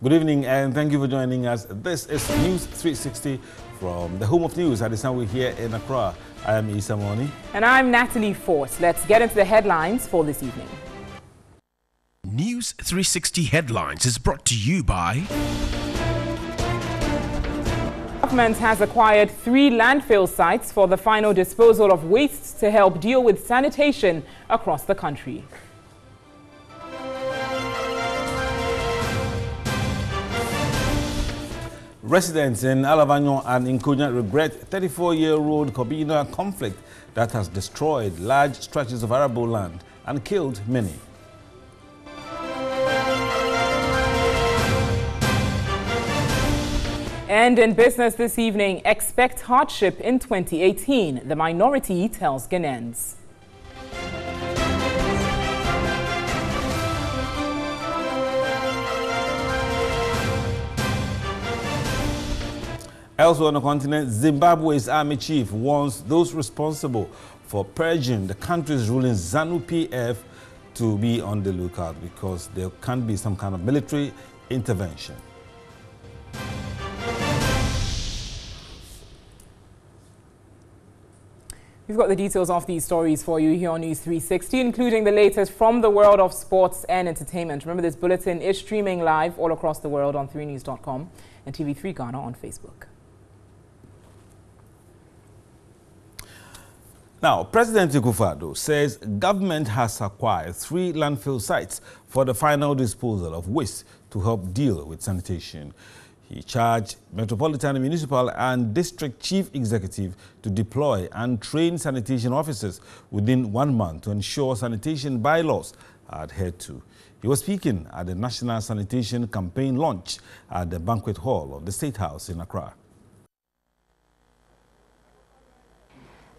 Good evening and thank you for joining us. This is News 360 from the home of news at the time we're here in Accra. I am Isa Moni. And I'm Natalie Force. Let's get into the headlines for this evening. News 360 Headlines is brought to you by... Government has acquired 3 landfill sites for the final disposal of waste to help deal with sanitation across the country. Residents in Alavanyo and Nkonya regret 34-year-old Kobina conflict that has destroyed large stretches of arable land and killed many. And in business this evening, expect hardship in 2018, the minority tells Ghanaians. Elsewhere on the continent, Zimbabwe's army chief warns those responsible for purging the country's ruling ZANU-PF to be on the lookout because there can be some kind of military intervention. We've got the details of these stories for you here on News 360, including the latest from the world of sports and entertainment. Remember, this bulletin is streaming live all across the world on 3news.com and TV3 Ghana on Facebook. Now, President Akufo-Addo says government has acquired 3 landfill sites for the final disposal of waste to help deal with sanitation. He charged Metropolitan, Municipal and District Chief Executive to deploy and train sanitation officers within 1 month to ensure sanitation bylaws are adhered to. He was speaking at the National Sanitation Campaign launch at the Banquet Hall of the State House in Accra.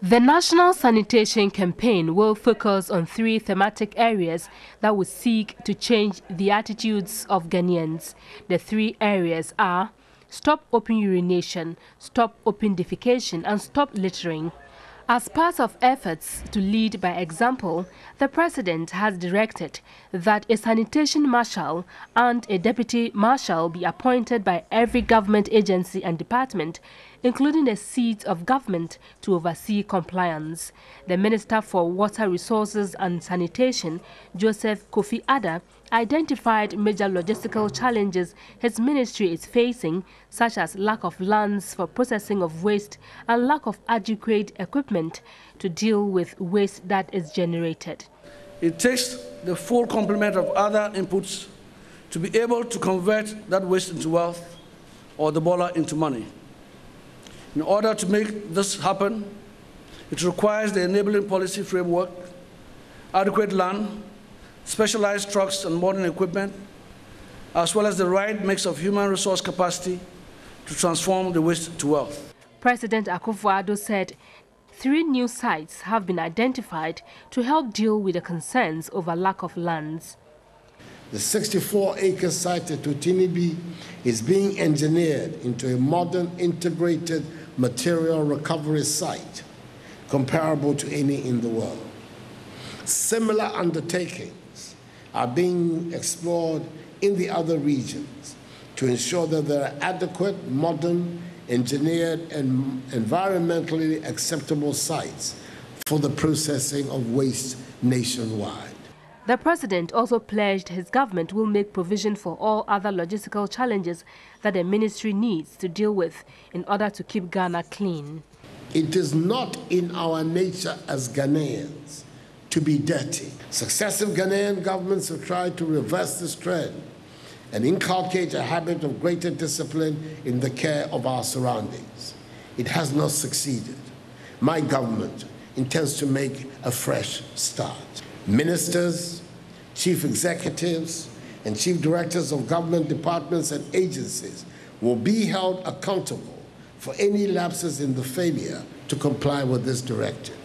The National Sanitation Campaign will focus on 3 thematic areas that will seek to change the attitudes of Ghanaians. The 3 areas are stop open urination, stop open defecation, and stop littering. As part of efforts to lead by example, the President has directed that a sanitation marshal and a deputy marshal be appointed by every government agency and department, including the seat of government, to oversee compliance. The Minister for Water Resources and Sanitation, Joseph Kofi Adda, identified major logistical challenges his ministry is facing, such as lack of lands for processing of waste and lack of adequate equipment to deal with waste that is generated. It takes the full complement of other inputs to be able to convert that waste into wealth or the dollar into money. In order to make this happen, it requires the enabling policy framework, adequate land, specialized trucks and modern equipment, as well as the right mix of human resource capacity to transform the waste to wealth. President Akufo-Addo said 3 new sites have been identified to help deal with the concerns over lack of lands. The 64-acre site at Utinibi is being engineered into a modern integrated material recovery site comparable to any in the world. Similar undertakings are being explored in the other regions to ensure that there are adequate, modern, engineered, and environmentally acceptable sites for the processing of waste nationwide. The President also pledged his government will make provision for all other logistical challenges that the ministry needs to deal with in order to keep Ghana clean. It is not in our nature as Ghanaians to be dirty. Successive Ghanaian governments have tried to reverse this trend and inculcate a habit of greater discipline in the care of our surroundings. It has not succeeded. My government intends to make a fresh start. Ministers, chief executives, and chief directors of government departments and agencies will be held accountable for any lapses in the failure to comply with this directive.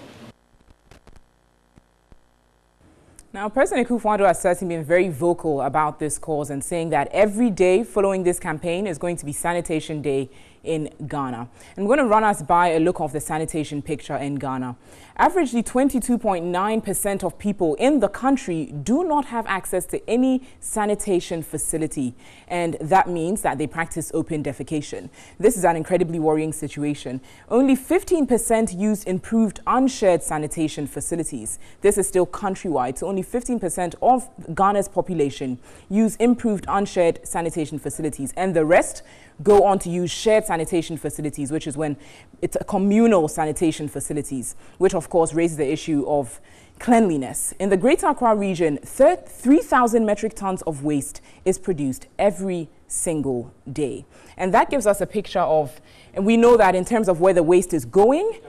Now, President Akufo-Addo has certainly been very vocal about this cause and saying that every day following this campaign is going to be Sanitation Day in Ghana. And we're going to run us by a look of the sanitation picture in Ghana. Averagely, 22.9% of people in the country do not have access to any sanitation facility, and that means that they practice open defecation. This is an incredibly worrying situation. Only 15% use improved unshared sanitation facilities. This is still countrywide, so only 15% of Ghana's population use improved unshared sanitation facilities, and the rest go on to use shared sanitation facilities, which is when it's a communal sanitation facilities, which of course raises the issue of cleanliness. In the Greater Accra region, 3,000 metric tons of waste is produced every single day. And that gives us a picture of, and we know that in terms of where the waste is going,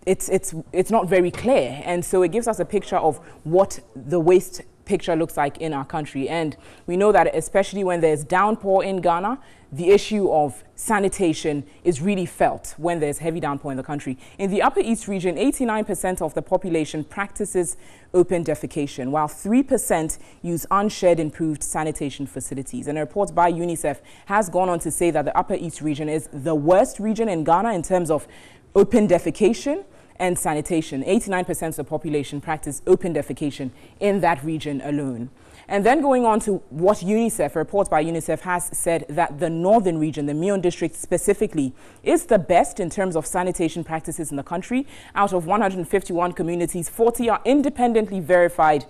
it's not very clear. And so it gives us a picture of what the waste picture looks like in our country. And we know that especially when there's downpour in Ghana, the issue of sanitation is really felt when there's heavy downpour in the country. In the Upper East region, 89% of the population practices open defecation, while 3% use unshared improved sanitation facilities. And a report by UNICEF has gone on to say that the Upper East region is the worst region in Ghana in terms of open defecation and sanitation. 89% of the population practice open defecation in that region alone. And then going on to what UNICEF, a report by UNICEF has said that the northern region, the Mion district specifically, is the best in terms of sanitation practices in the country. Out of 151 communities, 40 are independently verified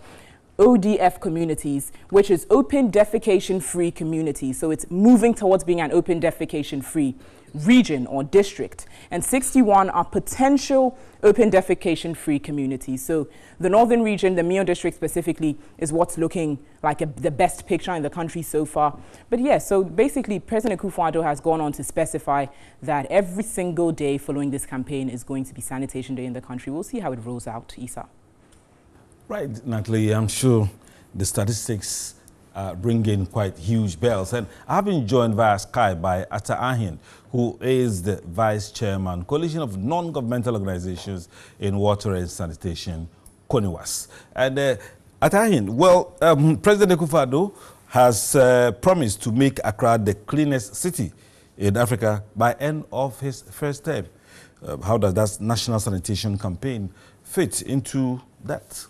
ODF communities, which is open defecation free communities. So it's moving towards being an open defecation free region or district, and 61 are potential open defecation free communities. So the northern region, the Mion district specifically, is what's looking like the best picture in the country so far. But yes, so basically President Akufo-Addo has gone on to specify that every single day following this campaign is going to be Sanitation Day in the country. We'll see how it rolls out, Isa. Right, Natalie, I'm sure the statistics bring in quite huge bells. And I've been joined via Skype by Atta Ahin, who is the Vice Chairman, Coalition of Non-Governmental Organizations in Water and Sanitation, CONIWAS. And Atta Ahin, well, President Akufo-Addo has promised to make Accra the cleanest city in Africa by end of his first term. How does that national sanitation campaign fit into that?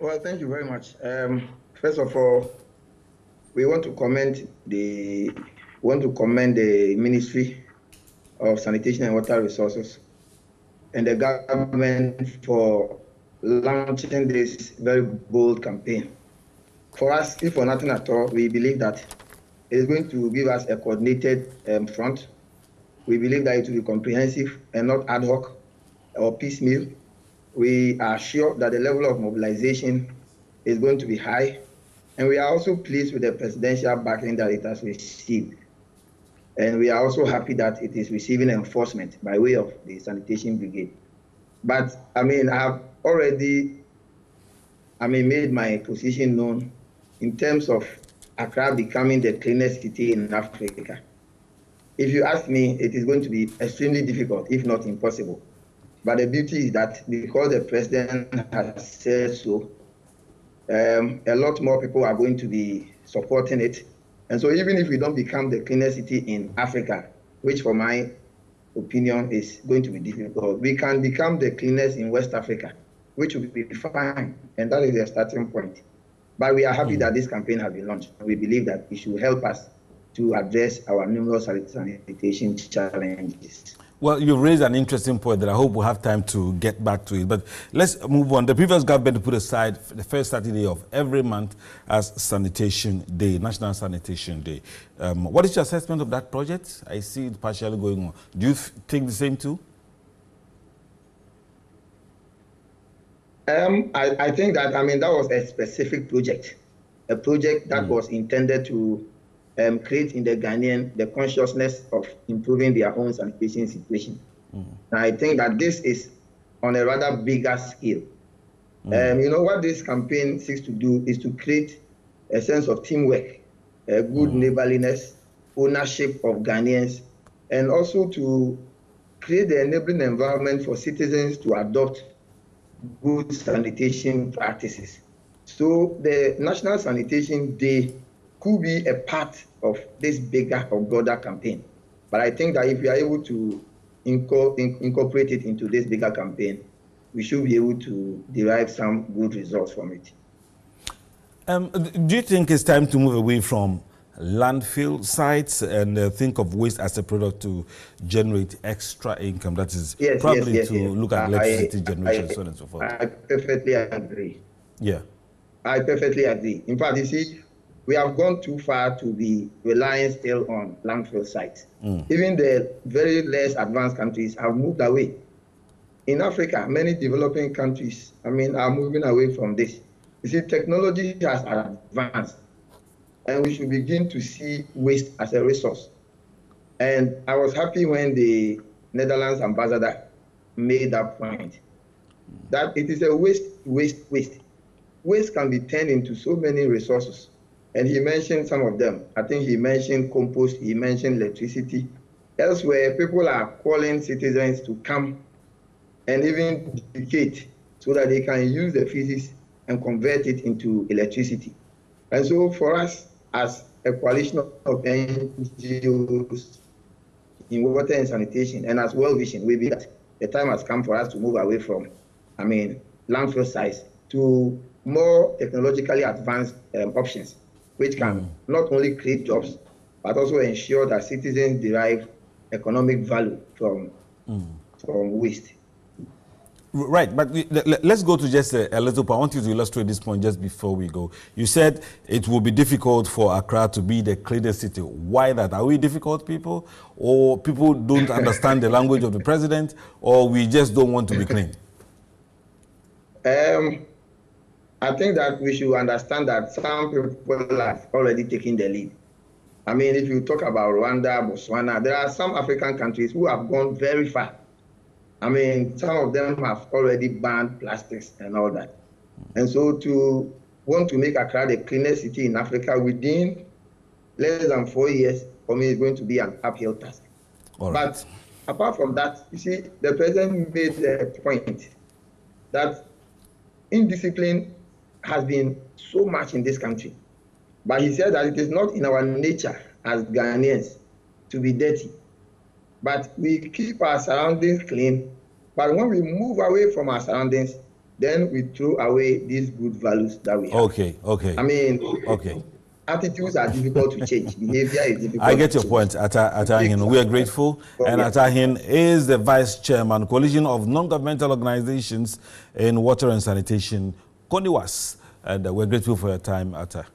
Well, thank you very much. First of all, we want to commend the Ministry of Sanitation and Water Resources and the government for launching this very bold campaign. For us, if for nothing at all, we believe that it is going to give us a coordinated front. We believe that it will be comprehensive and not ad hoc or piecemeal. We are sure that the level of mobilization is going to be high, and we are also pleased with the presidential backing that it has received. And we are also happy that it is receiving enforcement by way of the sanitation brigade. But I have already made my position known in terms of Accra becoming the cleanest city in Africa. If you ask me, it is going to be extremely difficult, if not impossible. But the beauty is that because the president has said so, a lot more people are going to be supporting it. And so even if we don't become the cleanest city in Africa, which for my opinion is going to be difficult, we can become the cleanest in West Africa, which will be fine. And that is the starting point. But we are happy that this campaign has been launched. We believe that it should help us to address our numerous sanitation challenges. Well, you raised an interesting point that I hope we'll have time to get back to it. But let's move on. The previous government put aside the first Saturday of every month as Sanitation Day, National Sanitation Day. What is your assessment of that project? I see it partially going on. Do you think the same too? I think that, that was a specific project, a project that was intended to create in the Ghanaian the consciousness of improving their own sanitation situation. And I think that this is on a rather bigger scale. What this campaign seeks to do is to create a sense of teamwork, good neighborliness, ownership of Ghanaians, and also to create the enabling environment for citizens to adopt good sanitation practices. So the National Sanitation Day could be a part of this bigger or broader campaign. But I think that if we are able to incorporate it into this bigger campaign, we should be able to derive some good results from it. Do you think it's time to move away from landfill sites and think of waste as a product to generate extra income? That is probably to look at electricity generation, so on and so forth. I perfectly agree. Yeah. I perfectly agree. In fact, you see, we have gone too far to be relying still on landfill sites. Even the very less advanced countries have moved away. In Africa, many developing countries, are moving away from this. You see, technology has advanced, and we should begin to see waste as a resource. And I was happy when the Netherlands ambassador made that point, that it is a waste. Waste can be turned into so many resources. And he mentioned some of them. I think he mentioned compost, he mentioned electricity. Elsewhere, people are calling citizens to come and even dedicate so that they can use the feces and convert it into electricity. And so for us, as a coalition of NGOs in water and sanitation, and as World Vision, we believe that the time has come for us to move away from, landfill sites to more technologically advanced options, which can not only create jobs, but also ensure that citizens derive economic value from waste. Right, but let's go to just a little point. I want you to illustrate this point just before we go. You said it will be difficult for Accra to be the cleanest city. Why that? Are we difficult people? Or people don't understand the language of the president? Or we just don't want to be clean? I think that we should understand that some people have already taken the lead. If you talk about Rwanda, Botswana, there are some African countries who have gone very far. Some of them have already banned plastics and all that. And so to want to make Accra the cleanest city in Africa within less than 4 years, for me, is going to be an uphill task. All right. But apart from that, you see, the president made the point that indiscipline has been so much in this country. But he said that it is not in our nature as Ghanaians to be dirty. But we keep our surroundings clean. But when we move away from our surroundings, then we throw away these good values that we have. Okay. Attitudes are difficult to change. Behavior is difficult. I get your point, Atahin. We are grateful. And Atahin is the vice chairman, Coalition of Non-Governmental Organizations in Water and Sanitation, CONIWAS. And we're grateful for your time, Ata.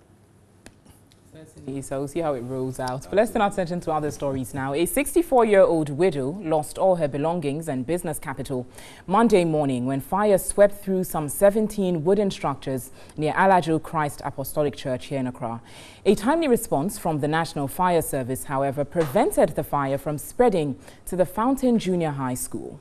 So we'll see how it rolls out. But let's turn our attention to other stories now. A 64-year-old widow lost all her belongings and business capital Monday morning when fire swept through some 17 wooden structures near Alajo Christ Apostolic Church here in Accra. A timely response from the National Fire Service, however, prevented the fire from spreading to the Fountain Junior High School.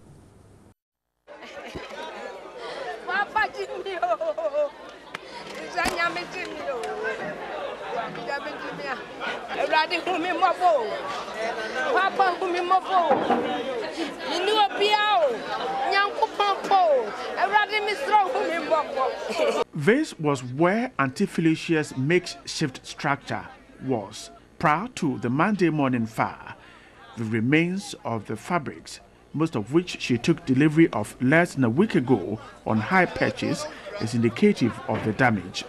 This was where Auntie Felicia's makeshift structure was prior to the Monday morning fire. The remains of the fabrics, most of which she took delivery of less than a week ago on high purchase, is indicative of the damage.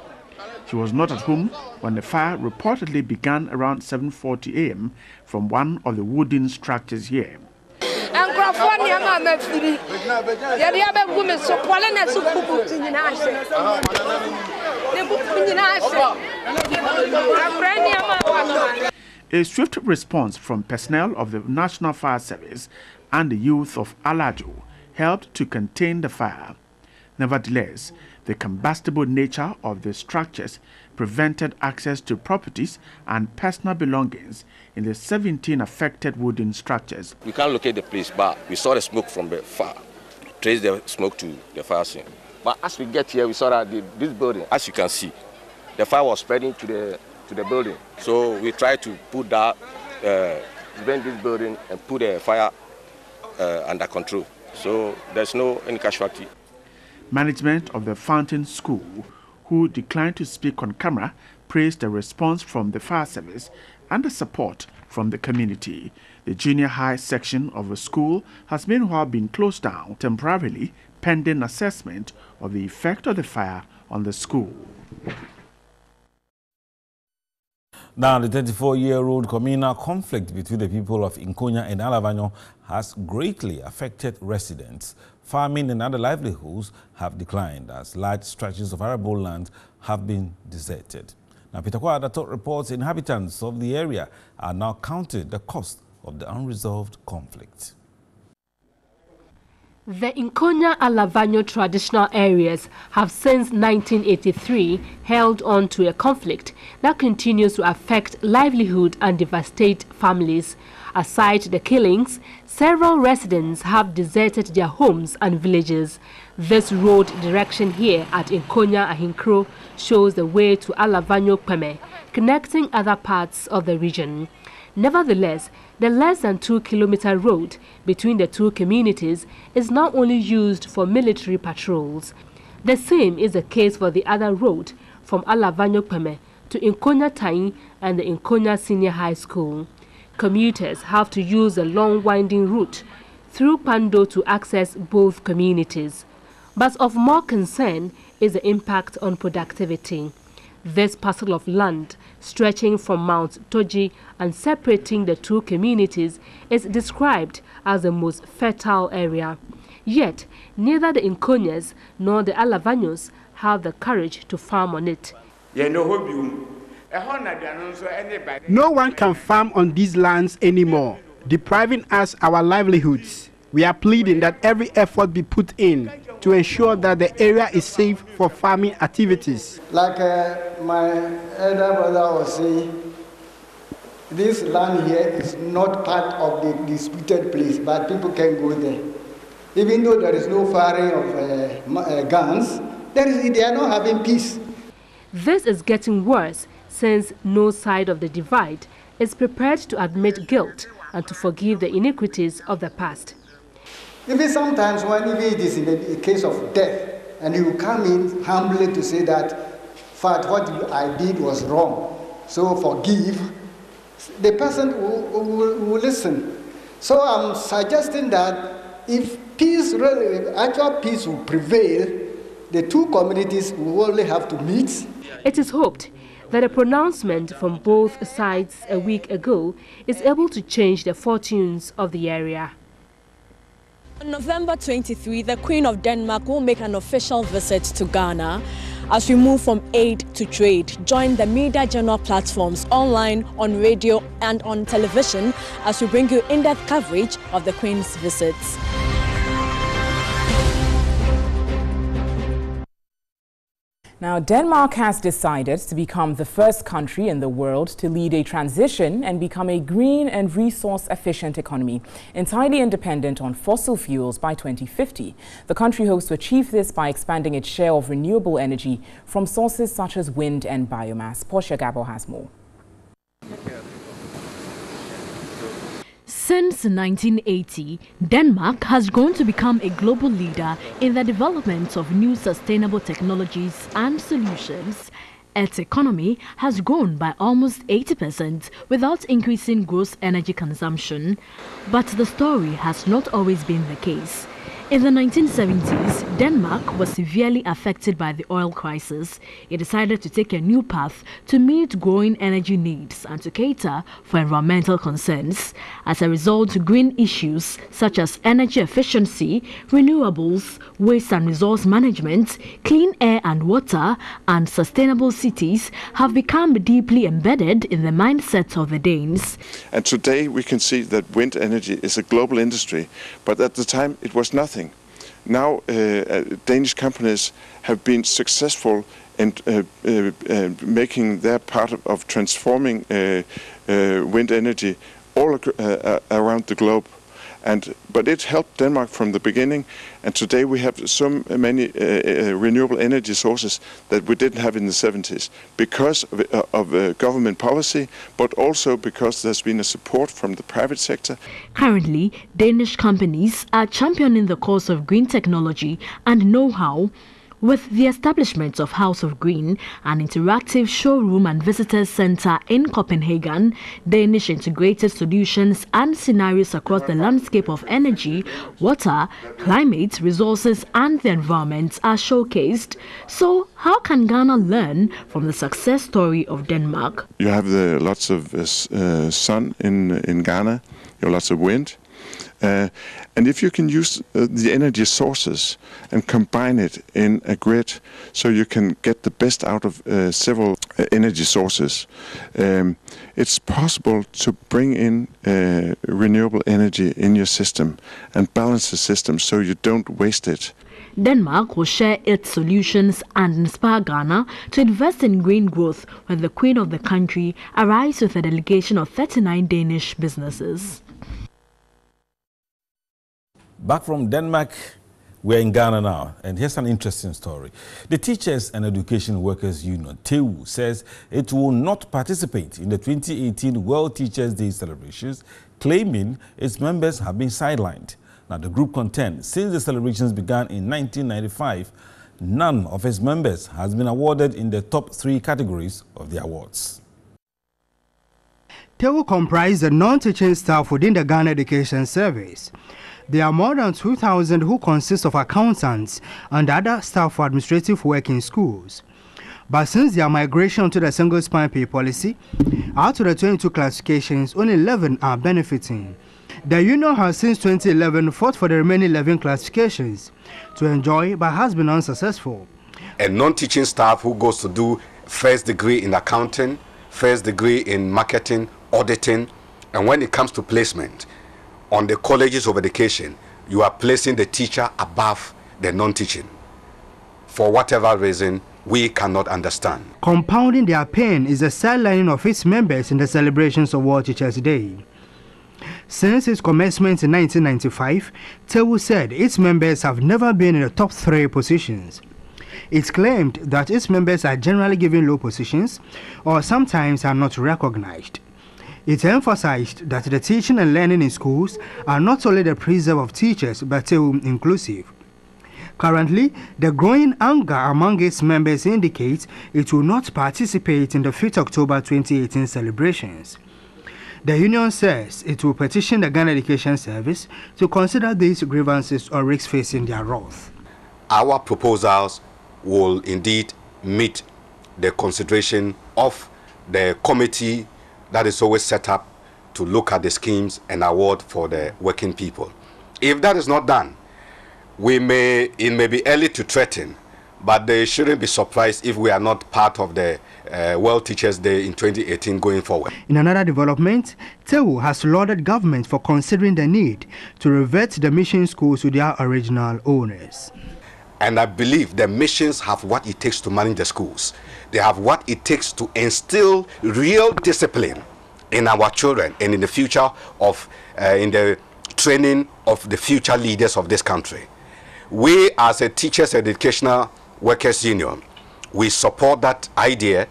She was not at home when the fire reportedly began around 7:40 a.m. from one of the wooden structures here. A swift response from personnel of the National Fire Service and the youth of Alajo helped to contain the fire. Nevertheless, the combustible nature of the structures prevented access to properties and personal belongings in the 17 affected wooden structures. We can't locate the place, but we saw the smoke from the fire, traced the smoke to the fire scene. But as we get here, we saw that this building, as you can see, the fire was spreading to the building. So we tried to put that, prevent this building and put the fire under control. So there's no any casualty. Management of the Fountain School, who declined to speak on camera, praised the response from the fire service and the support from the community. The junior high section of the school has meanwhile been closed down temporarily pending assessment of the effect of the fire on the school. Now, the 34-year-old communal conflict between the people of Nkonya and Alavanyo has greatly affected residents. Farming and other livelihoods have declined as large stretches of arable land have been deserted. Now, Peter Kwadato reports inhabitants of the area are now counting the cost of the unresolved conflict. The Nkonya Alavanyo traditional areas have since 1983 held on to a conflict that continues to affect livelihood and devastate families. Aside the killings, several residents have deserted their homes and villages. This road direction here at Nkonya Ahinkro shows the way to Alavanyo Kweme, connecting other parts of the region. Nevertheless, the less than 2-kilometer road between the two communities is now only used for military patrols. The same is the case for the other road from Alavanyo Kweme to Nkonya Tai and the Nkonya Senior High School. Commuters have to use a long winding route through Pando to access both communities. But of more concern is the impact on productivity. This parcel of land, stretching from Mount Toji and separating the two communities, is described as the most fertile area. Yet, neither the Nkonyas nor the Alavanyos have the courage to farm on it. No one can farm on these lands anymore, depriving us our livelihoods. We are pleading that every effort be put in to ensure that the area is safe for farming activities. Like my elder brother was saying, this land here is not part of the disputed place, but people can go there. Even though there is no firing of guns, they are not having peace. This is getting worse since no side of the divide is prepared to admit guilt and to forgive the iniquities of the past. Even sometimes when even it is in a case of death, and you come in humbly to say that, fact, what I did was wrong, so forgive, the person will listen. So I'm suggesting that if peace, really, actual peace will prevail, the two communities will only have to meet. It is hoped that a pronouncement from both sides a week ago is able to change the fortunes of the area. On November 23, the Queen of Denmark will make an official visit to Ghana as we move from aid to trade. Join the media journal platforms online, on radio and on television as we bring you in-depth coverage of the Queen's visits. Now, Denmark has decided to become the first country in the world to lead a transition and become a green and resource-efficient economy, entirely independent on fossil fuels by 2050. The country hopes to achieve this by expanding its share of renewable energy from sources such as wind and biomass. Portia Gabo has more. Since 1980, Denmark has grown to become a global leader in the development of new sustainable technologies and solutions. Its economy has grown by almost 80% without increasing gross energy consumption. But the story has not always been the case. In the 1970s, Denmark was severely affected by the oil crisis. It decided to take a new path to meet growing energy needs and to cater for environmental concerns. As a result, green issues such as energy efficiency, renewables, waste and resource management, clean air and water, and sustainable cities have become deeply embedded in the mindset of the Danes. And today we can see that wind energy is a global industry, but at the time it was nothing. Now Danish companies have been successful in making their part of transforming wind energy all around the globe. But it helped Denmark from the beginning, and today we have so many renewable energy sources that we didn't have in the 70s because of government policy, but also because there's been a support from the private sector. Currently, Danish companies are championing the cause of green technology and know-how, With the establishment of House of Green, an interactive showroom and visitors center in Copenhagen, Danish integrated solutions and scenarios across the landscape of energy, water, climate, resources and the environment are showcased. So how can Ghana learn from the success story of Denmark? You have lots of sun in Ghana, you have lots of wind. And if you can use the energy sources and combine it in a grid so you can get the best out of several energy sources, it's possible to bring in renewable energy in your system and balance the system so you don't waste it. Denmark will share its solutions and inspire Ghana to invest in green growth when the Queen of the country arrives with a delegation of 39 Danish businesses. Back from Denmark, we're in Ghana now, and here's an interesting story. The Teachers and Education Workers Union, TEU, says it will not participate in the 2018 World Teachers' Day celebrations, claiming its members have been sidelined. Now, the group contends since the celebrations began in 1995, none of its members has been awarded in the top 3 categories of the awards. TEU comprise the non-teaching staff within the Ghana Education Service. There are more than 2,000 who consist of accountants and other staff for administrative work in schools. But since their migration to the single-span pay policy, out of the 22 classifications, only 11 are benefiting. The union has since 2011 fought for the remaining 11 classifications to enjoy, but has been unsuccessful. A non-teaching staff who goes to do first degree in accounting, first degree in marketing, auditing, and when it comes to placement, on the colleges of education, you are placing the teacher above the non-teaching. For whatever reason, we cannot understand. Compounding their pain is the sidelining of its members in the celebrations of World Teachers' Day. Since its commencement in 1995, TEU said its members have never been in the top 3 positions. It claimed that its members are generally given low positions or sometimes are not recognized. It emphasized that the teaching and learning in schools are not only the preserve of teachers but inclusive. Currently, the growing anger among its members indicates it will not participate in the 5th October 2018 celebrations. The union says it will petition the Ghana Education Service to consider these grievances or risks facing their wrath. Our proposals will indeed meet the consideration of the committee that is always set up to look at the schemes and award for the working people. If that is not done, it may be early to threaten, but they shouldn't be surprised if we are not part of the World Teachers' Day in 2018 going forward. In another development, TEU has lauded government for considering the need to revert the mission schools to their original owners. And I believe the missions have what it takes to manage the schools. They have what it takes to instill real discipline in our children and in the future of, in the training of the future leaders of this country. We as a Teachers Educational Workers Union, we support that idea.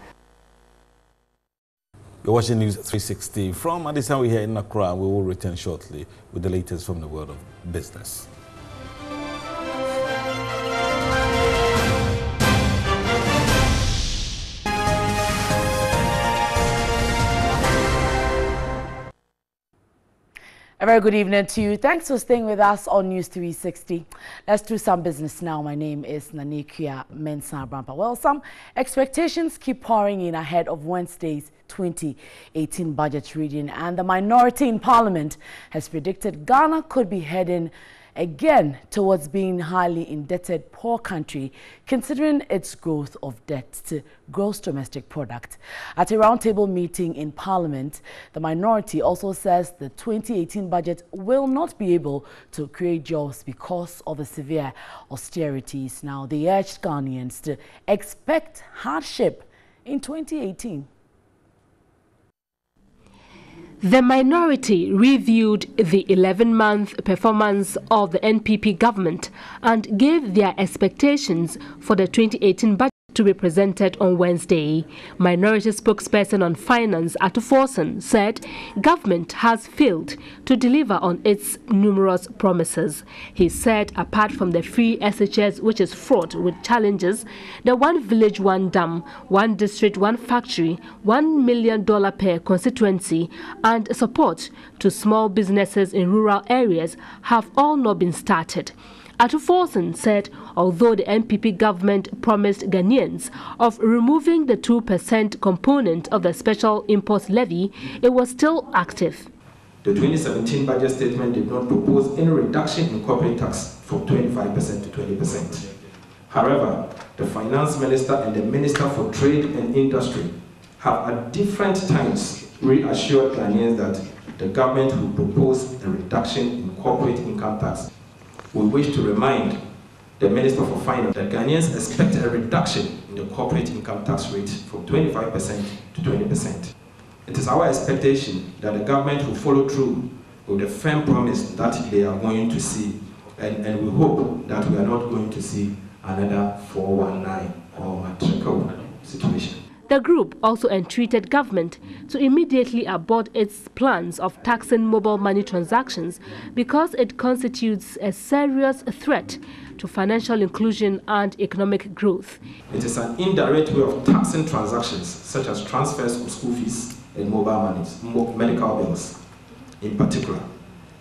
You're watching News 360 from Addis Ababa here in Accra. We will return shortly with the latest from the world of business. A very good evening to you. Thanks for staying with us on News 360. Let's do some business now. My name is Nanekia Mensah Brampa. Well, some expectations keep pouring in ahead of Wednesday's 2018 budget reading, and the minority in Parliament has predicted Ghana could be heading again towards being highly indebted poor country, considering its growth of debt to gross domestic product. At a roundtable meeting in Parliament, the minority also says the 2018 budget will not be able to create jobs because of the severe austerities. Now, they urged Ghanaians to expect hardship in 2018. The minority reviewed the 11-month performance of the NPP government and gave their expectations for the 2018 budget. to be presented on Wednesday. Minority spokesperson on finance, Atuforsen, said government has failed to deliver on its numerous promises. He said apart from the free SHS, which is fraught with challenges, the one village, one dam, one district, one factory, $1 million per constituency, and support to small businesses in rural areas have all not been started. Atuforsen said although the NPP government promised Ghanaians of removing the 2% component of the special import levy, it was still active. The 2017 budget statement did not propose any reduction in corporate tax from 25% to 20%. However, the finance minister and the minister for trade and industry have at different times reassured Ghanaians that the government will propose a reduction in corporate income tax. We wish to remind the Minister for Finance that Ghanaians expect a reduction in the corporate income tax rate from 25% to 20%. It is our expectation that the government will follow through with the firm promise that they are going to see, and we hope that we are not going to see another 419 or matrical situation. The group also entreated government to immediately abort its plans of taxing mobile money transactions because it constitutes a serious threat to financial inclusion and economic growth. It is an indirect way of taxing transactions such as transfers of school fees and mobile monies, medical bills. In particular,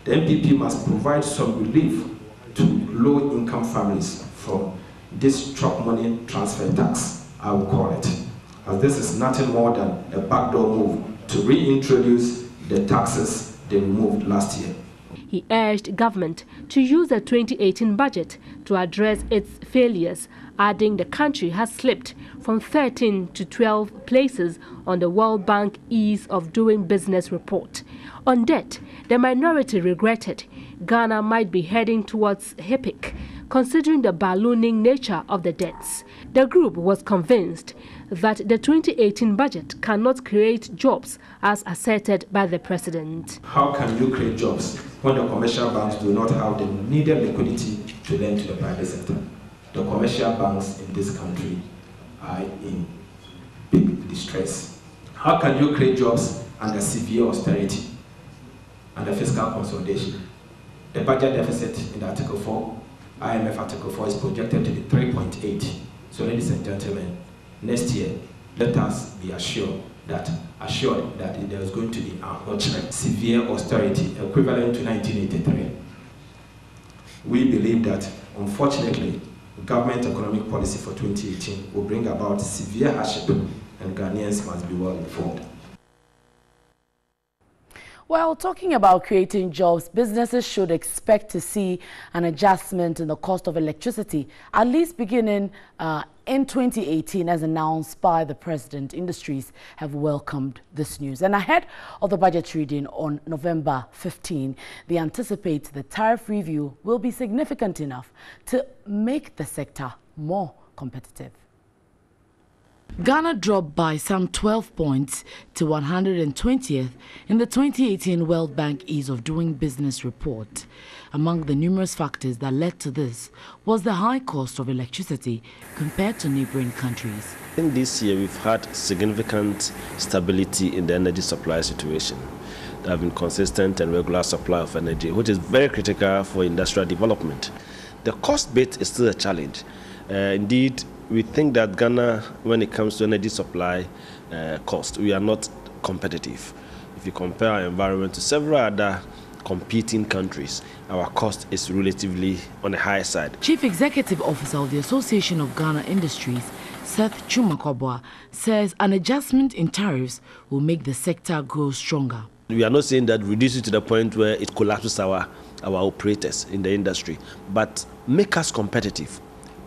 the NPP must provide some relief to low-income families from this truck money transfer tax, I will call it, as this is nothing more than a backdoor move to reintroduce the taxes they removed last year. He urged government to use the 2018 budget to address its failures, adding the country has slipped from 13 to 12 places on the World Bank Ease of Doing Business report. On debt, the minority regretted Ghana might be heading towards HIPIC, considering the ballooning nature of the debts. The group was convinced that the 2018 budget cannot create jobs as asserted by the president. How can you create jobs when the commercial banks do not have the needed liquidity to lend to the private sector? The commercial banks in this country are in big distress. How can you create jobs under severe austerity and the fiscal consolidation? The budget deficit in the Article 4, IMF Article 4, is projected to be 3.8. So ladies and gentlemen, next year, let us be assured that there is going to be severe austerity equivalent to 1983. We believe that, unfortunately, government economic policy for 2018 will bring about severe hardship, and Ghanaians must be well informed. Well, talking about creating jobs, businesses should expect to see an adjustment in the cost of electricity, at least beginning in 2018, as announced by the president. Industries have welcomed this news. And ahead of the budget reading on November 15, they anticipate the tariff review will be significant enough to make the sector more competitive. Ghana dropped by some 12 points to 120th in the 2018 World Bank Ease of Doing Business report. Among the numerous factors that led to this was the high cost of electricity compared to neighboring countries. In this year, we've had significant stability in the energy supply situation. There have been consistent and regular supply of energy, which is very critical for industrial development. The cost bit is still a challenge. Indeed, we think that Ghana, when it comes to energy supply cost, we are not competitive. If you compare our environment to several other competing countries, our cost is relatively on the higher side. Chief Executive Officer of the Association of Ghana Industries, Seth Chumakobwa, says an adjustment in tariffs will make the sector grow stronger. We are not saying that reduce it to the point where it collapses our operators in the industry, but make us competitive.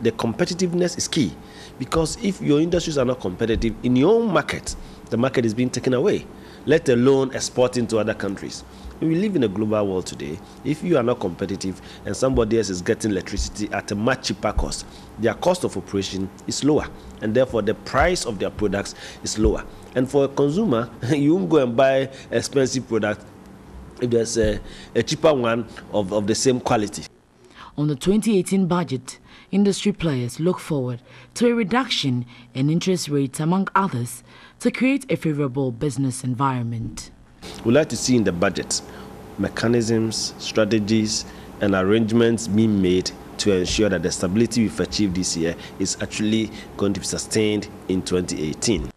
The competitiveness is key, because if your industries are not competitive in your own market, the market is being taken away, let alone exporting to other countries. We live in a global world today. If you are not competitive and somebody else is getting electricity at a much cheaper cost, their cost of operation is lower, and therefore the price of their products is lower. And for a consumer, you won't go and buy expensive product if there's a cheaper one of the same quality. On the 2018 budget, industry players look forward to a reduction in interest rates, among others, to create a favorable business environment. We'd like to see in the budget mechanisms, strategies, and arrangements being made to ensure that the stability we've achieved this year is actually going to be sustained in 2018.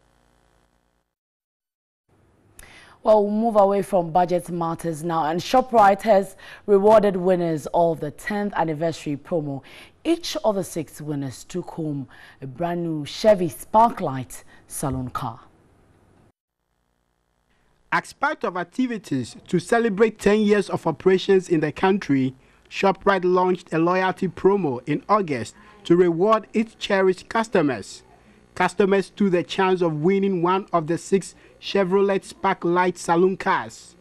Well, we'll move away from budget matters now, and ShopRite has rewarded winners of the 10th anniversary promo. Each of the 6 winners took home a brand new Chevy Sparklight salon car. As part of activities to celebrate 10 years of operations in the country, ShopRite launched a loyalty promo in August to reward its cherished customers. Customers stood a chance of winning one of the 6 Chevrolet Sparklight saloon cars.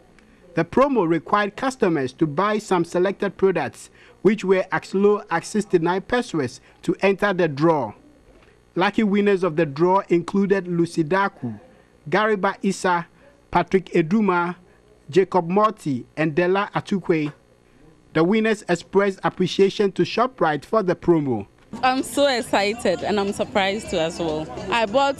The promo required customers to buy some selected products, which were as low as 69 pesos, to enter the draw. Lucky winners of the draw included Lucy Daku, Gariba Issa, Patrick Eduma, Jacob Morty, and Della Atukwe. The winners expressed appreciation to ShopRite for the promo. I'm so excited and I'm surprised too as well. I bought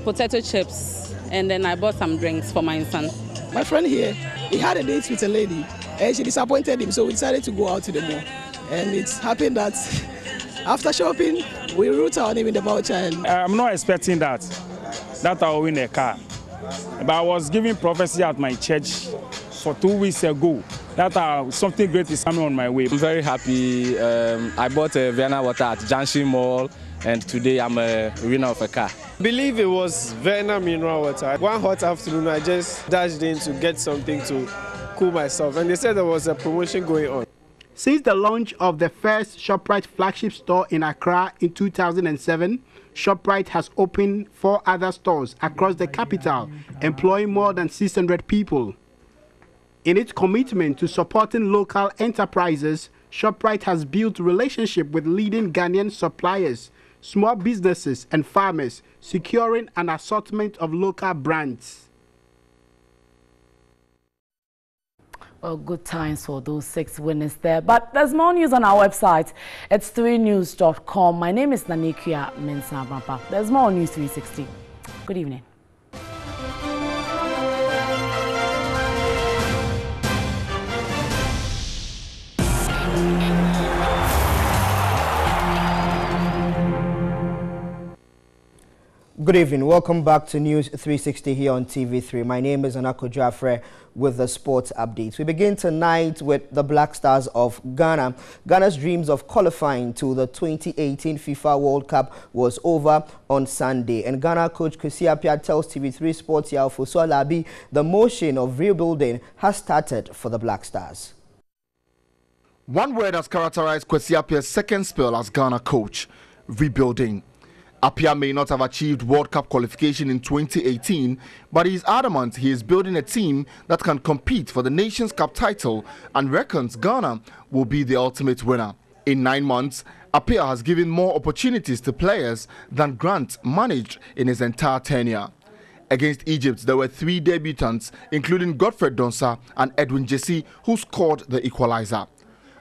potato chips and then I bought some drinks for my son. My friend here, he had a date with a lady and she disappointed him, so we decided to go out to the mall. And it's happened that after shopping, we wrote our name in the voucher. And I'm not expecting that I'll win a car. But I was giving prophecy at my church for 2 weeks ago that something great is coming on my way. I'm very happy. I bought a Vienna water at Junction Mall, and today I'm a winner of a car. I believe it was Vienna mineral water. One hot afternoon, I just dashed in to get something to cool myself, and they said there was a promotion going on. Since the launch of the first ShopRite flagship store in Accra in 2007, ShopRite has opened 4 other stores across the capital, employing more than 600 people. In its commitment to supporting local enterprises, ShopRite has built relationships with leading Ghanaian suppliers, small businesses and farmers, securing an assortment of local brands. Well, good times for those 6 winners there. But there's more news on our website. It's 3news.com. My name is Nanikia Mensah-Brampa. There's more on News 360. Good evening. Good evening. Welcome back to News 360 here on TV3. My name is Anako Jafre with the sports updates. We begin tonight with the Black Stars of Ghana. Ghana's dreams of qualifying to the 2018 FIFA World Cup was over on Sunday. And Ghana coach Kwesi Appiah tells TV3 Sports Yalfoso Alabi the motion of rebuilding has started for the Black Stars. One word has characterized Kwesi Appiah's second spell as Ghana coach: rebuilding. Appiah may not have achieved World Cup qualification in 2018, but he is adamant he is building a team that can compete for the Nations Cup title and reckons Ghana will be the ultimate winner. In 9 months, Appiah has given more opportunities to players than Grant managed in his entire tenure. Against Egypt, there were 3 debutants, including Godfred Donsa and Edwin Jesse, who scored the equalizer.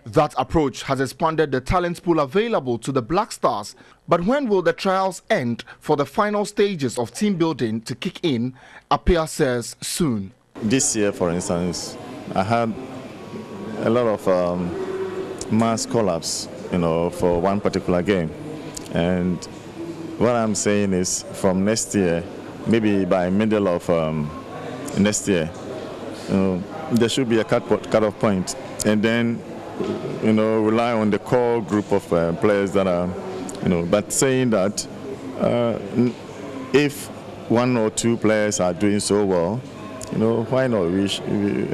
That approach has expanded the talent pool available to the Black Stars. But when will the trials end for the final stages of team building to kick in? Appiah says soon. This year, for instance, I had a lot of mass collapse, for one particular game. And what I'm saying is from next year, maybe by middle of next year, there should be a cut-off point. And then rely on the core group of players that are, but saying that if 1 or 2 players are doing so well, why not?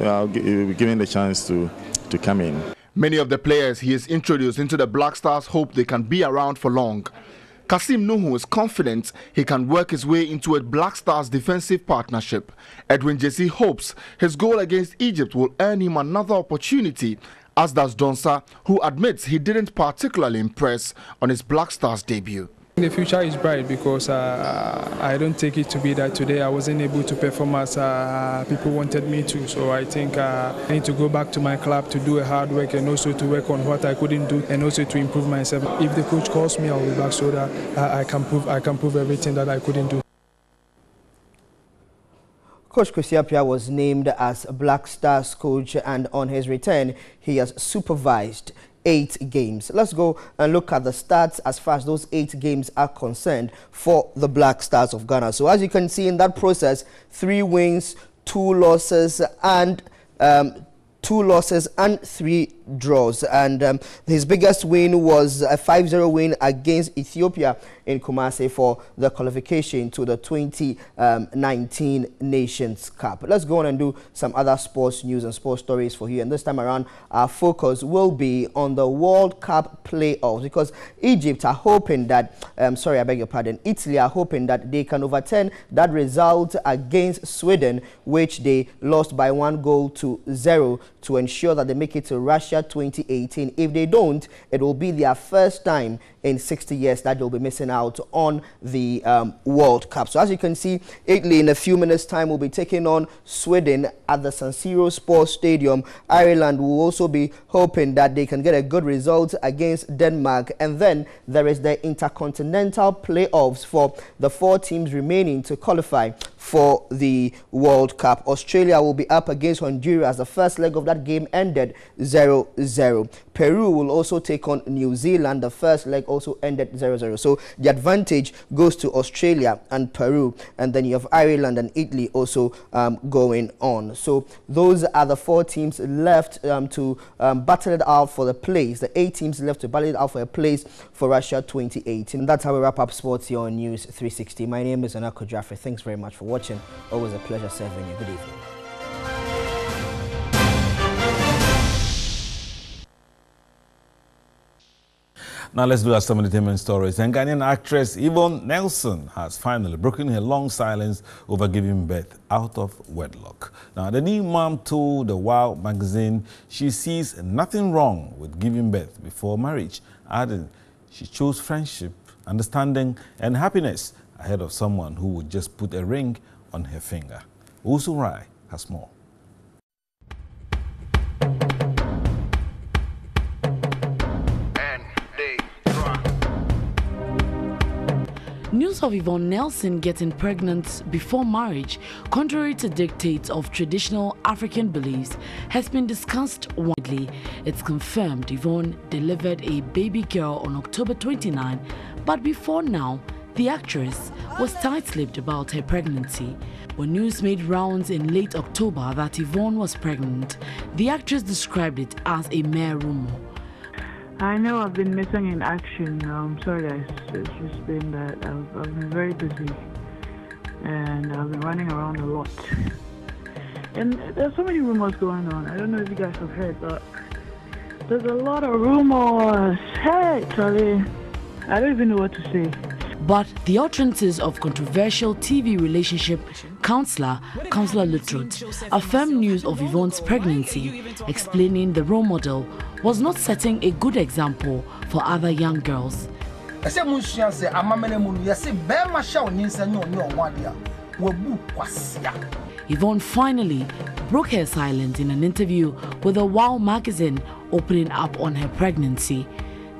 I'll be given the chance to come in. Many of the players he has introduced into the Black Stars hope they can be around for long. Kasim Nuhu is confident he can work his way into a Black Stars defensive partnership. Edwin Jesse hopes his goal against Egypt will earn him another opportunity, as does Donsa, who admits he didn't particularly impress on his Black Stars debut. The future is bright because I don't take it to be that today I wasn't able to perform as people wanted me to. So I think I need to go back to my club to do a hard work and also to work on what I couldn't do and also to improve myself. If the coach calls me, I'll be back so that I can prove everything that I couldn't do. Coach Kwesi Appiah was named as Black Stars coach, and on his return, he has supervised 8 games. Let's go and look at the stats as far as those 8 games are concerned for the Black Stars of Ghana. So as you can see in that process, 3 wins, 2 losses, and 3 draws. And his biggest win was a 5-0 win against Ethiopia in Kumasi for the qualification to the 2019 Nations Cup. Let's go on and do some other sports news and sports stories for you. And this time around, our focus will be on the World Cup playoffs, because Egypt are hoping that, Italy are hoping that they can overturn that result against Sweden, which they lost by 1-0 to ensure that they make it to Russia 2018. If they don't, it will be their first time in 60 years that they'll be missing out on the World Cup. So as you can see, Italy in a few minutes time will be taking on Sweden at the San Siro Sports Stadium. Ireland will also be hoping that they can get a good result against Denmark. And then there is the intercontinental playoffs for the 4 teams remaining to qualify for the World Cup. Australia will be up against Honduras. The first leg of that game ended 0-0. Peru will also take on New Zealand. The first leg also ended 0-0. So the advantage goes to Australia and Peru, and then you have Ireland and Italy also going on. So those are the 4 teams left to battle it out for the place. The 8 teams left to battle it out for a place for Russia 2018. And that's how we wrap up sports here on News 360. My name is Anako Jaffe. Thanks very much for watching. Always a pleasure serving you. Good evening. Now let's do some entertainment stories. And Ghanaian actress Yvonne Nelson has finally broken her long silence over giving birth out of wedlock. Now the new mom told the Wow magazine she sees nothing wrong with giving birth before marriage, adding she chose friendship, understanding and happiness ahead of someone who would just put a ring on her finger. Usu Rai has more. News of Yvonne Nelson getting pregnant before marriage, contrary to dictates of traditional African beliefs, has been discussed widely. It's confirmed Yvonne delivered a baby girl on October 29, but before now, the actress was tight-lipped about her pregnancy. When news made rounds in late October that Yvonne was pregnant, the actress described it as a mere rumor. I know I've been missing in action. I'm sorry, it's just been that I've been very busy and I've been running around a lot. And there's so many rumors going on. I don't know if you guys have heard, but there's a lot of rumors. Hey, Charlie, I don't even know what to say. But the utterances of controversial TV relationship counselor Lutrot affirmed news of Yvonne's pregnancy, explaining the role model was not setting a good example for other young girls. Yvonne finally broke her silence in an interview with the Wow magazine, opening up on her pregnancy.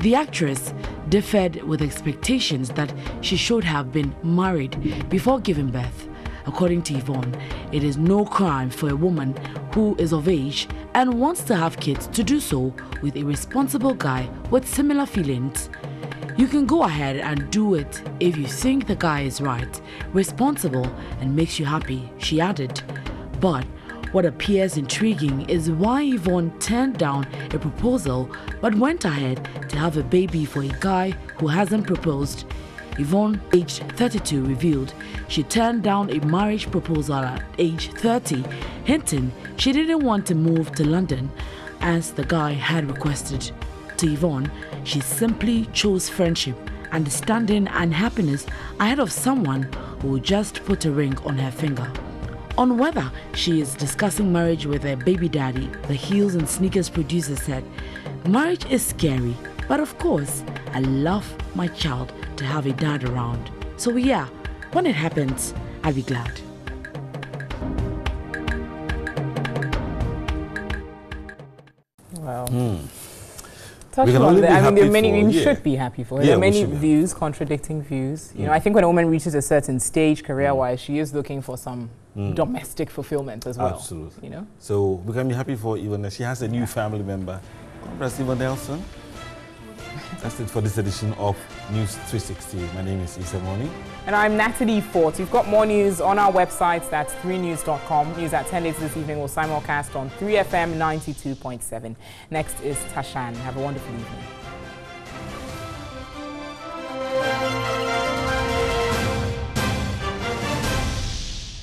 The actress differed with expectations that she should have been married before giving birth. According to Yvonne, it is no crime for a woman who is of age and wants to have kids to do so with a responsible guy with similar feelings. You can go ahead and do it if you think the guy is right, responsible, and makes you happy, she added. But what appears intriguing is why Yvonne turned down a proposal but went ahead to have a baby for a guy who hasn't proposed. Yvonne, aged 32, revealed she turned down a marriage proposal at age 30, hinting she didn't want to move to London as the guy had requested. To Yvonne, she simply chose friendship, understanding and happiness ahead of someone who would just put a ring on her finger. On whether she is discussing marriage with her baby daddy, the Heels and Sneakers producer said, "Marriage is scary, but of course, I love my child to have a dad around. So yeah, when it happens, I'll be glad. Wow. Touching on that, I mean, there are many, we should be happy for her. There are many views, contradicting views. You know, I think when a woman reaches a certain stage career-wise, she is looking for some domestic fulfillment as well. Absolutely. You know? So we can be happy for Ivana. She has a new family member. Congrats, Ivana Nelson. That's it for this edition of News 360. My name is Issa Moni. And I'm Natalie Fort. We've got more news on our website. That's 3news.com. News at 10 later this evening will simulcast on 3FM 92.7. Next is Tashan. Have a wonderful evening.